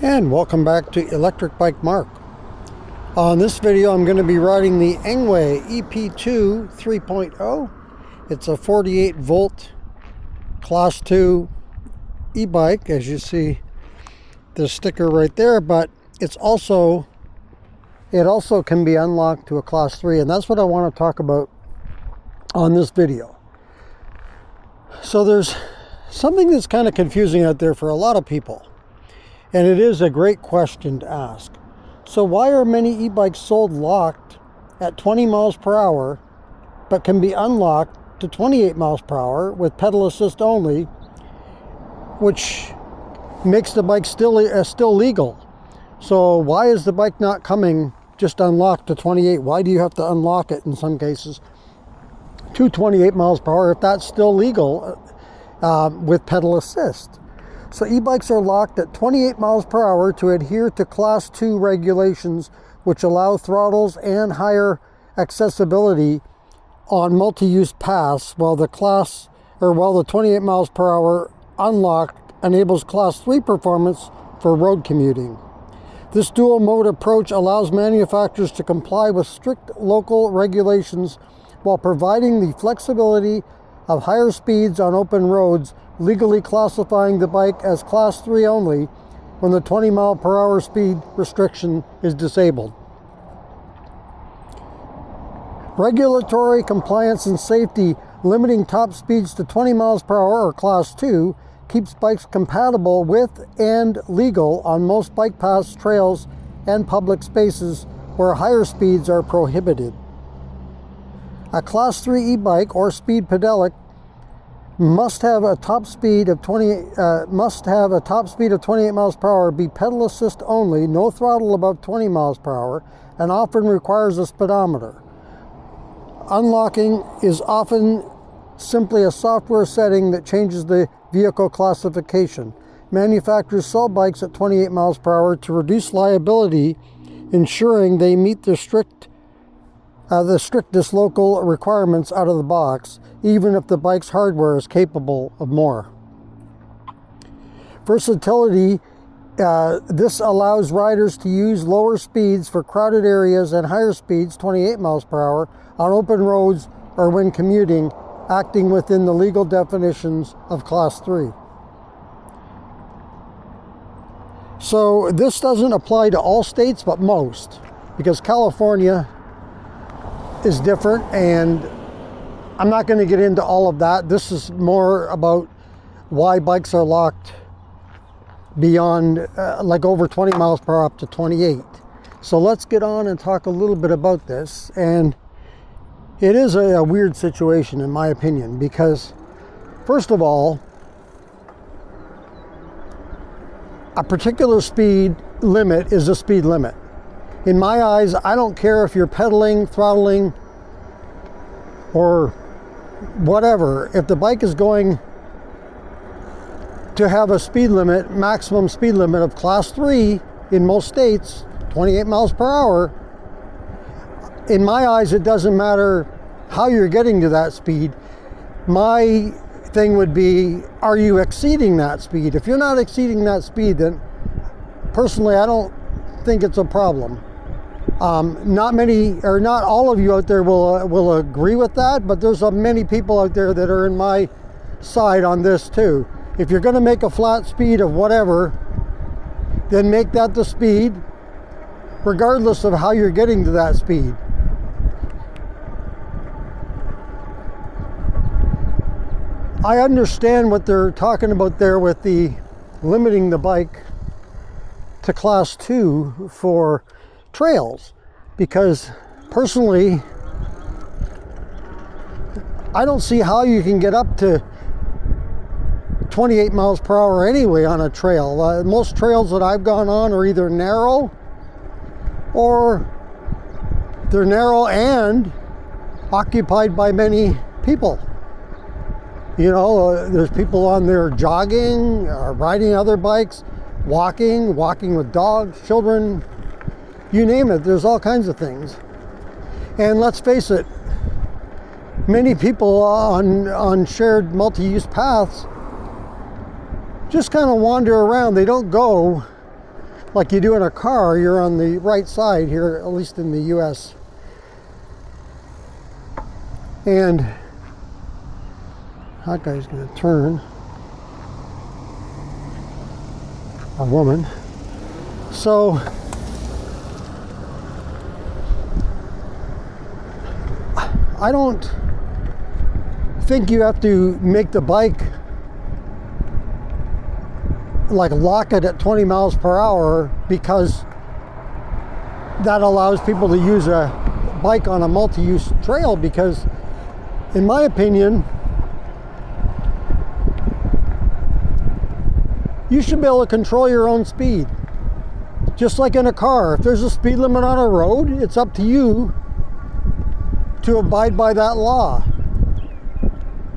And welcome back to Electric Bike Mark. On this video I'm going to be riding the ENGWE EP2 3.0. It's a 48 volt class 2 e-bike, as you see the sticker right there, but it also can be unlocked to a class 3, and that's what I want to talk about on this video. So there's something that's kind of confusing out there for a lot of people. And it is a great question to ask. So why are many e-bikes sold locked at 20 miles per hour, but can be unlocked to 28 miles per hour with pedal assist only, which makes the bike still legal? So why is the bike not coming just unlocked to 28? Why do you have to unlock it in some cases to 28 miles per hour if that's still legal with pedal assist? So e-bikes are locked at 28 miles per hour to adhere to Class 2 regulations, which allow throttles and higher accessibility on multi-use paths, while the 28 miles per hour unlocked enables Class 3 performance for road commuting. This dual mode approach allows manufacturers to comply with strict local regulations while providing the flexibility of higher speeds on open roads, legally classifying the bike as Class 3 only when the 20 mile per hour speed restriction is disabled. Regulatory compliance and safety limiting top speeds to 20 miles per hour or Class 2 keeps bikes compatible with and legal on most bike paths, trails, and public spaces where higher speeds are prohibited. A Class 3 e-bike or speed pedelec must have a top speed of 28 miles per hour, be pedal assist only, no throttle above 20 miles per hour, and often requires a speedometer. Unlocking is often simply a software setting that changes the vehicle classification. Manufacturers sell bikes at 28 miles per hour to reduce liability, ensuring they meet the strictest local requirements out of the box, even if the bike's hardware is capable of more. Versatility, this allows riders to use lower speeds for crowded areas and higher speeds, 28 miles per hour, on open roads or when commuting, acting within the legal definitions of Class 3. So this doesn't apply to all states, but most, because California is different, and I'm not going to get into all of that. This is more about why bikes are locked beyond like over 20 miles per hour up to 28. So let's get on and talk a little bit about this. And it is a weird situation in my opinion, because first of all, a particular speed limit is a speed limit. In my eyes, I don't care if you're pedaling, throttling, or whatever. If the bike is going to have a speed limit, maximum speed limit of Class 3 in most states, 28 miles per hour, in my eyes, it doesn't matter how you're getting to that speed. My thing would be, are you exceeding that speed? If you're not exceeding that speed, then personally, I don't think it's a problem. Not all of you out there will agree with that, but there's many people out there that are in my side on this too. If you're going to make a flat speed of whatever, then make that the speed, regardless of how you're getting to that speed. I understand what they're talking about there with the limiting the bike to Class 2 for trails, because personally I don't see how you can get up to 28 miles per hour anyway on a trail. Most trails that I've gone on are either narrow, or they're narrow and occupied by many people. You know, there's people on there jogging, riding other bikes, walking with dogs, children, you name it. There's all kinds of things. And let's face it, many people on shared multi-use paths just kind of wander around. They don't go like you do in a car, you're on the right side here, at least in the US. And that guy's going to turn. A woman. So I don't think you have to make the bike like lock it at 20 miles per hour, because that allows people to use a bike on a multi-use trail. Because in my opinion, you should be able to control your own speed. Just like in a car, if there's a speed limit on a road, it's up to you to abide by that law.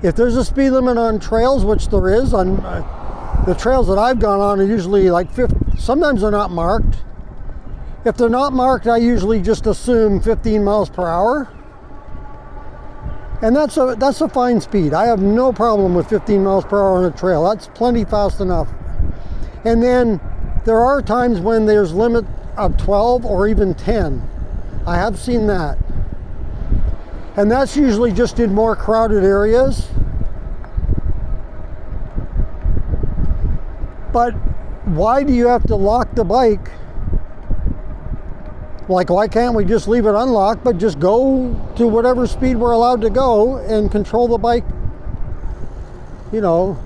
If there's a speed limit on trails, which there is, on the trails that I've gone on are usually like 50, sometimes they're not marked. If they're not marked, I usually just assume 15 miles per hour. And that's a fine speed. I have no problem with 15 miles per hour on a trail. That's plenty fast enough. And then there are times when there's limit of 12 or even 10. I have seen that. And that's usually just in more crowded areas. But why do you have to lock the bike? Like, why can't we just leave it unlocked, but just go to whatever speed we're allowed to go and control the bike, you know,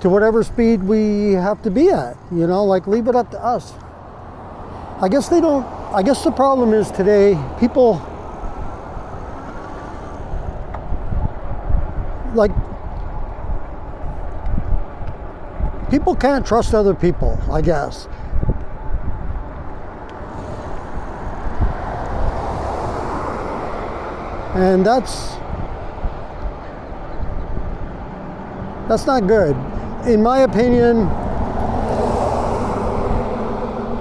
to whatever speed we have to be at, you know, like leave it up to us. I guess they don't, I guess the problem is today, people, like, people can't trust other people, I guess. And that's not good. In my opinion,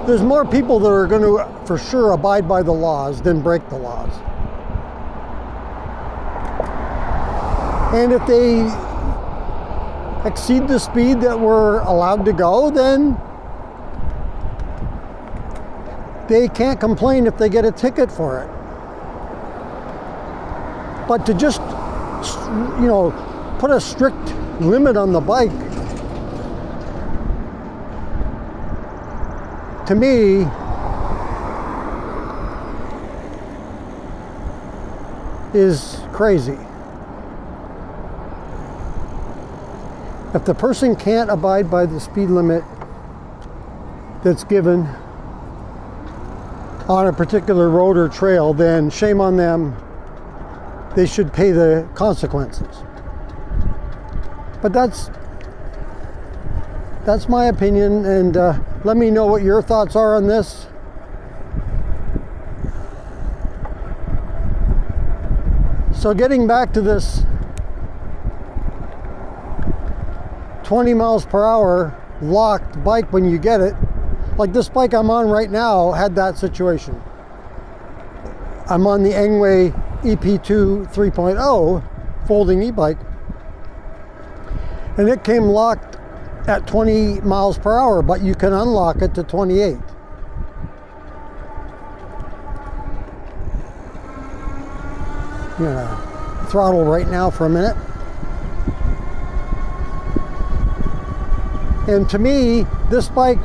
there's more people that are going to, for sure, abide by the laws than break the laws. And if they exceed the speed that we're allowed to go, then they can't complain if they get a ticket for it. But to just, you know, put a strict limit on the bike, to me, is crazy. If the person can't abide by the speed limit that's given on a particular road or trail, then shame on them. They should pay the consequences. But that's my opinion, and let me know what your thoughts are on this. So getting back to this 20 miles per hour locked bike when you get it, like this bike I'm on right now had that situation. I'm on the ENGWE EP2 3.0 folding e-bike, and it came locked at 20 miles per hour, but you can unlock it to 28. I'm gonna throttle right now for a minute. And to me, this bike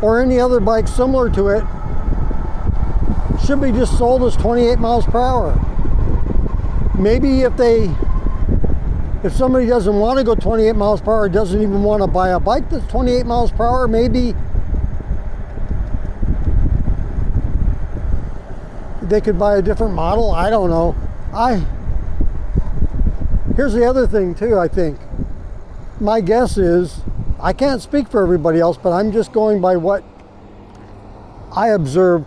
or any other bike similar to it should be just sold as 28 miles per hour. Maybe if somebody doesn't want to go 28 miles per hour, doesn't even want to buy a bike that's 28 miles per hour, maybe they could buy a different model. I don't know. Here's the other thing too, I think. My guess is, I can't speak for everybody else, but I'm just going by what I observe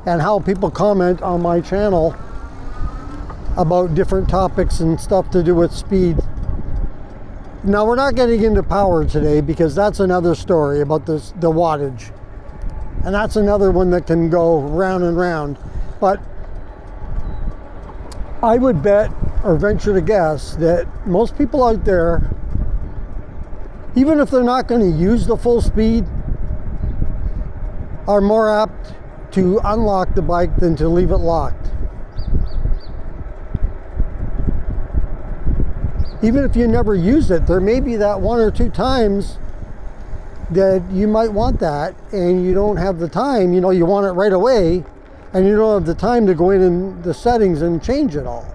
and how people comment on my channel about different topics and stuff to do with speed. Now, we're not getting into power today, because that's another story about the wattage. And that's another one that can go round and round. But I would bet, or venture to guess, that most people out there, even if they're not going to use the full speed, are more apt to unlock the bike than to leave it locked. Even if you never use it, there may be that 1 or 2 times that you might want that and you don't have the time. You know, you want it right away and you don't have the time to go in the settings and change it all.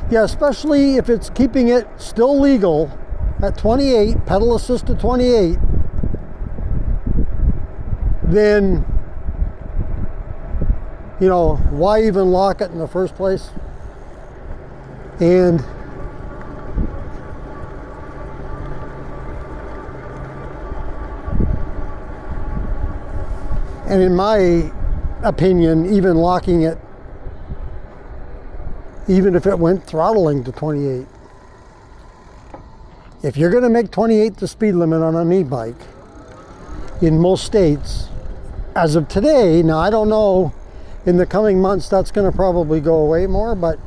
Yeah, especially if it's keeping it still legal at 28, pedal assist to 28, then, you know, why even lock it in the first place? And in my opinion, even locking it, even if it went throttling to 28, if you're going to make 28 the speed limit on an e-bike in most states, as of today, now I don't know, in the coming months that's going to probably go away more, but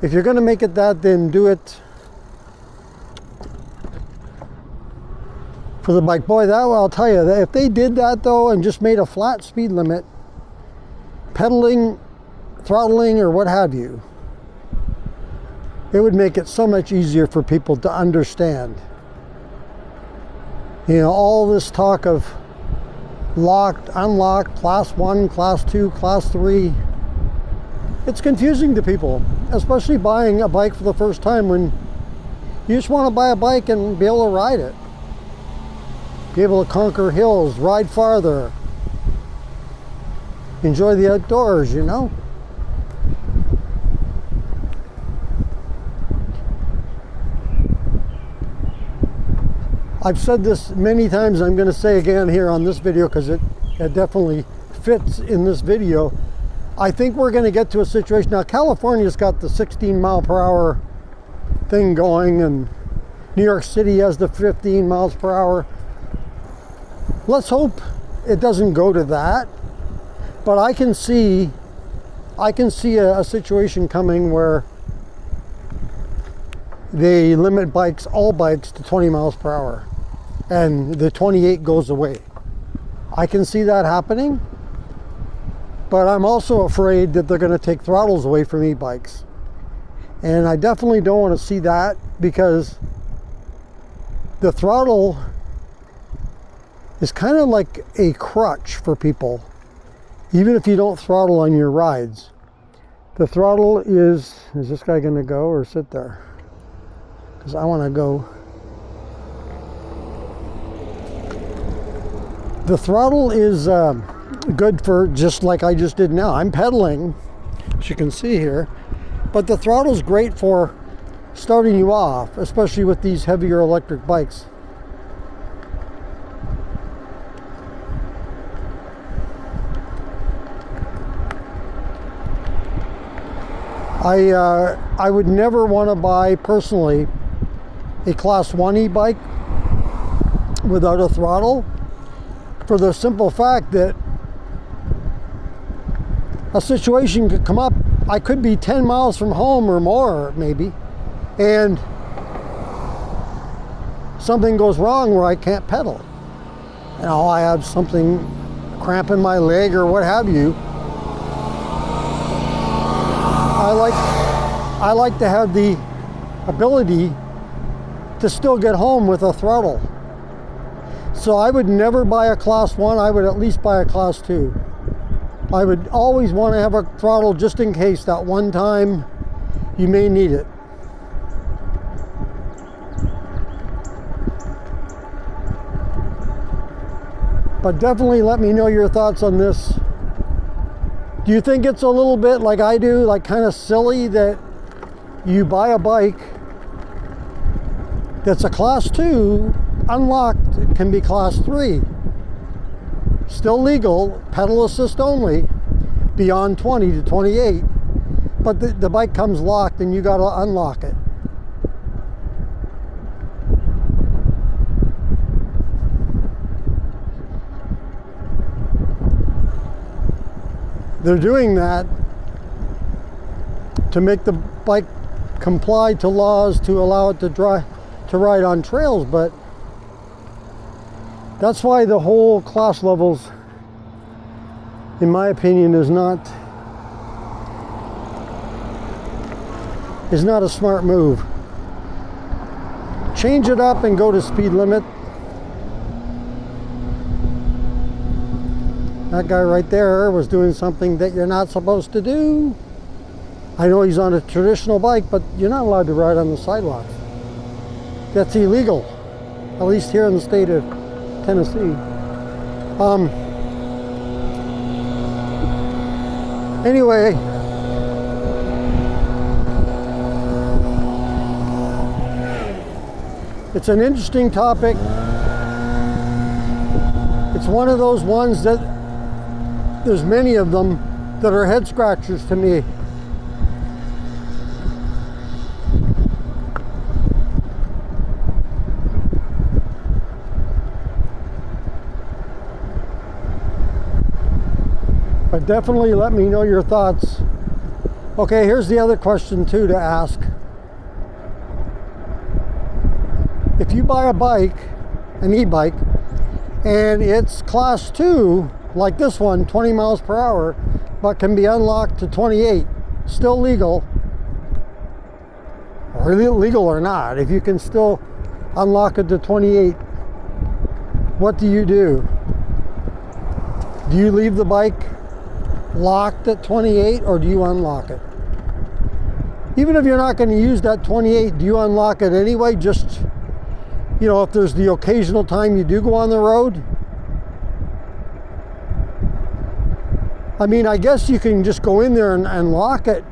if you're going to make it that, then do it for the bike. Boy, that I'll tell you, that if they did that though and just made a flat speed limit, pedaling, throttling, or what have you, it would make it so much easier for people to understand. You know, all this talk of locked, unlocked, class 1, class 2, class 3, it's confusing to people, especially buying a bike for the first time, when you just want to buy a bike and be able to ride it, be able to conquer hills, ride farther, enjoy the outdoors, you know. I've said this many times, I'm going to say again here on this video because it definitely fits in this video. I think we're going to get to a situation, now California's got the 16 mile per hour thing going, and New York City has the 15 miles per hour. Let's hope it doesn't go to that, but I can see a situation coming where they limit bikes, all bikes, to 20 miles per hour. And the 28 goes away. I can see that happening, but I'm also afraid that they're going to take throttles away from e-bikes. And I definitely don't want to see that, because the throttle is kind of like a crutch for people, even if you don't throttle on your rides. The throttle is this guy going to go or sit there? Because I want to go. The throttle is good for just like I just did now. I'm pedaling, as you can see here, but the throttle is great for starting you off, especially with these heavier electric bikes. I would never want to buy personally a class 1 e-bike without a throttle, for the simple fact that a situation could come up. I could be 10 miles from home or more maybe, and something goes wrong where I can't pedal. You know, I have something cramping my leg or what have you. I like to have the ability to still get home with a throttle. So I would never buy a class 1, I would at least buy a class 2. I would always want to have a throttle just in case that one time you may need it. But definitely let me know your thoughts on this. Do you think it's a little bit like I do, like kind of silly that you buy a bike that's a class 2, unlocked, it can be class 3, still legal, pedal assist only, beyond 20 to 28, but the bike comes locked and you got to unlock it. They're doing that to make the bike comply to laws to allow it to ride on trails, but That's why the whole class levels, in my opinion, is not a smart move. Change it up and go to speed limit. That guy right there was doing something that you're not supposed to do. I know he's on a traditional bike, but you're not allowed to ride on the sidewalks. That's illegal, at least here in the state of Tennessee. Anyway, it's an interesting topic. It's one of those ones that there's many of them that are head scratchers to me. But definitely let me know your thoughts. Okay, here's the other question too to ask. If you buy a bike, an e-bike, and it's class 2, like this one, 20 miles per hour, but can be unlocked to 28, still legal, or legal or not, if you can still unlock it to 28, what do you do? Do you leave the bike locked at 28, or do you unlock it? Even if you're not going to use that 28, do you unlock it anyway? Just, you know, if there's the occasional time you do go on the road. I mean, I guess you can just go in there and lock it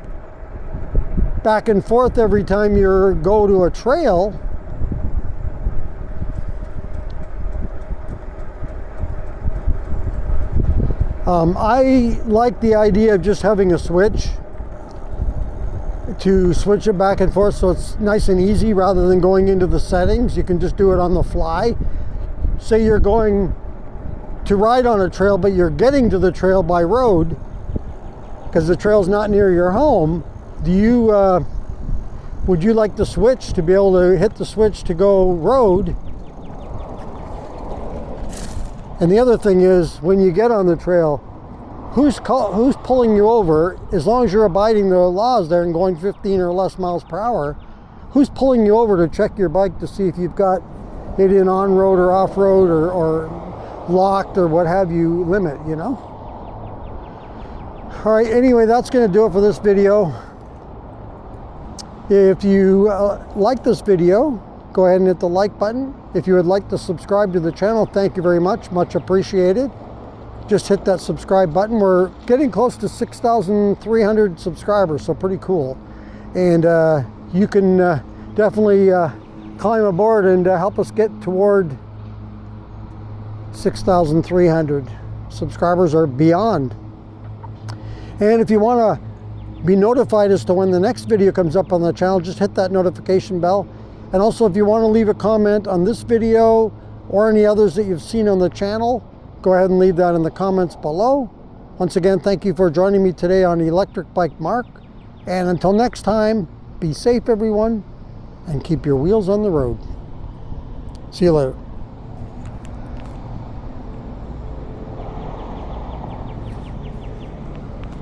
back and forth every time you go to a trail. I like the idea of just having a switch to switch it back and forth so it's nice and easy rather than going into the settings. You can just do it on the fly. Say you're going to ride on a trail, but you're getting to the trail by road because the trail's not near your home. Would you like the switch to be able to hit the switch to go road? And the other thing is, when you get on the trail, who's pulling you over? As long as you're abiding the laws there and going 15 or less miles per hour, who's pulling you over to check your bike to see if you've got it in on-road or off-road or locked or what have you limit, you know? All right, anyway, that's going to do it for this video. If you like this video, go ahead and hit the like button. If you would like to subscribe to the channel, thank you very much. Much appreciated. Just hit that subscribe button. We're getting close to 6,300 subscribers, so pretty cool. And you can definitely climb aboard and help us get toward 6,300 subscribers or beyond. And if you want to be notified as to when the next video comes up on the channel, just hit that notification bell. And also, if you want to leave a comment on this video or any others that you've seen on the channel, go ahead and leave that in the comments below. Once again, thank you for joining me today on Electric Bike Mark. And until next time, be safe everyone, and keep your wheels on the road. See you later.